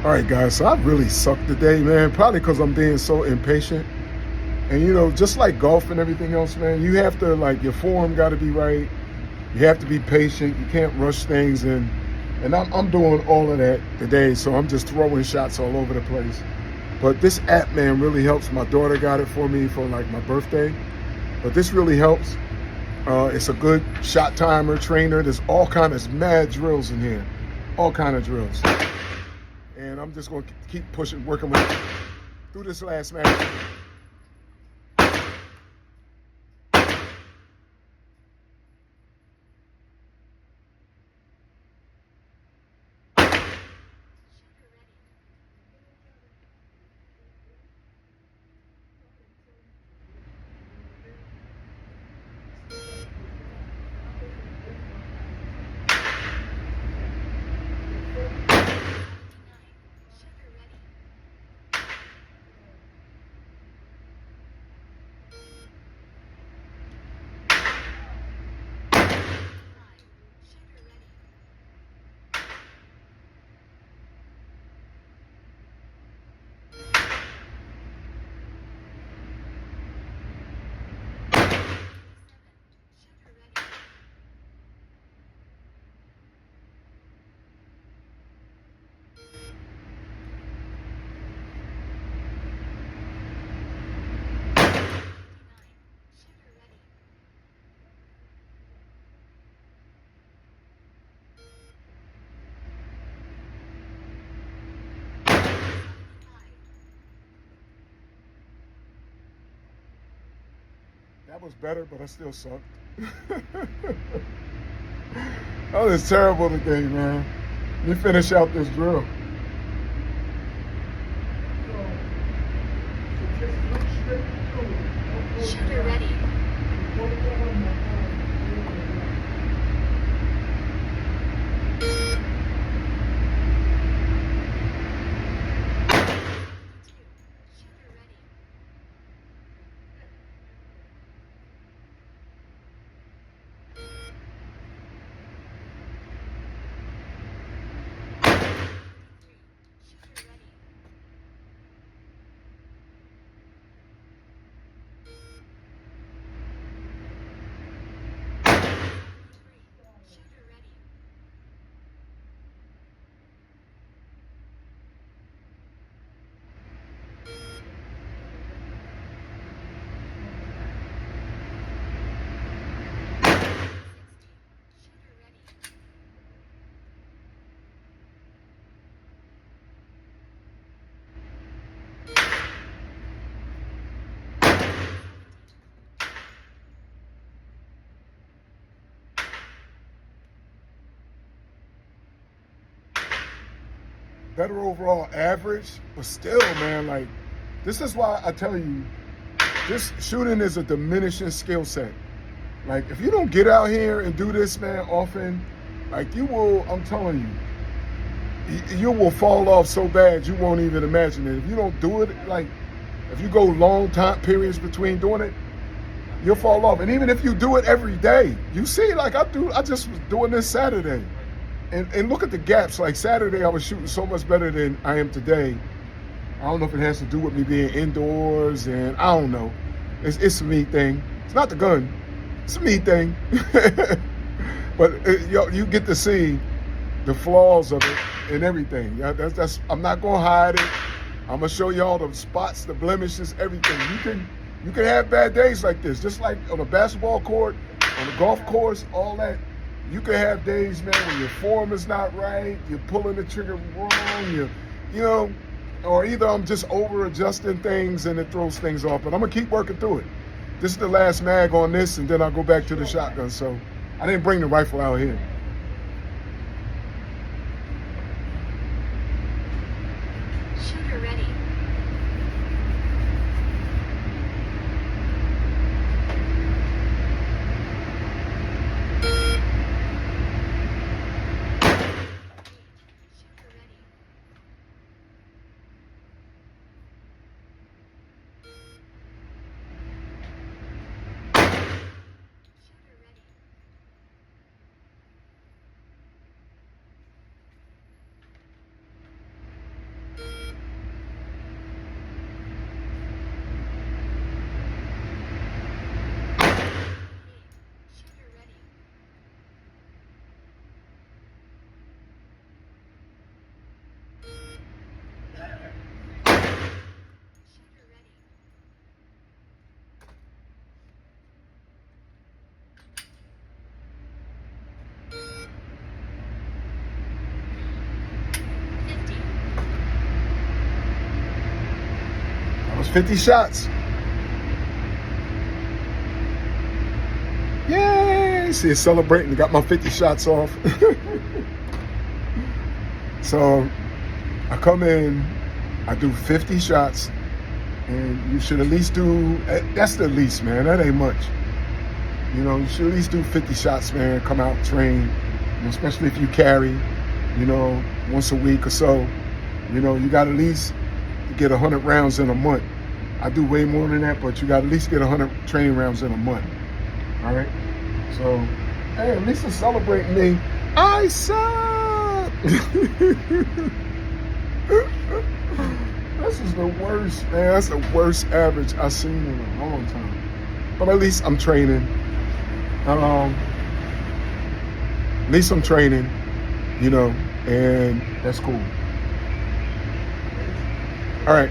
All right, guys. So I really sucked today, man. Probably because I'm being so impatient. And just like golf and everything else, man, you have to like your form got to be right. You have to be patient. You can't rush things, and I'm doing all of that today. So I'm just throwing shots all over the place. But this app, man, really helps. My daughter got it for me for like my birthday. But this really helps. It's a good shot timer trainer. There's all kind of mad drills in here, all kind of drills. And I'm just going to keep pushing, working with through this last match. That was better, but I still sucked. That was terrible today, man. Let me finish out this drill. Shooter ready. Better overall average, but still, man, like, this is why I tell you, this shooting is a diminishing skill set. Like, if you don't get out here and do this, man, often, like, you will, I'm telling you will fall off so bad you won't even imagine it. If you don't do it, like, if you go long time periods between doing it, you'll fall off. And even if you do it every day, you see, like I just was doing this Saturday. And look at the gaps. Like Saturday, I was shooting so much better than I am today. I don't know if it has to do with me being indoors, and I don't know. It's a me thing. It's not the gun. It's a me thing. But you get to see the flaws of it and everything. Yeah, that's. I'm not gonna hide it. I'm gonna show y'all the spots, the blemishes, everything. You can have bad days like this, just like on a basketball court, on a golf course, all that. You can have days, man, when your form is not right, you're pulling the trigger wrong, you know, or either I'm just over adjusting things and it throws things off. But I'm gonna keep working through it. This is the last mag on this, and then I'll go back to the shotgun. So I didn't bring the rifle out here. Shooter ready. 50 shots. Yay! See, it's celebrating. Got my 50 shots off. So I come in, I do 50 shots, and you should at least do, that's the least, man. That ain't much. You know, you should at least do 50 shots, man. Come out, train, and especially if you carry, you know, once a week or so. You know, you got at least get 100 rounds in a month. I do way more than that, but you got at least get 100 training rounds in a month. All right? So, hey, at least it's celebrating me. I suck! This is the worst, man. That's the worst average I've seen in a long time. But at least I'm training. At least I'm training, you know, and that's cool. All right.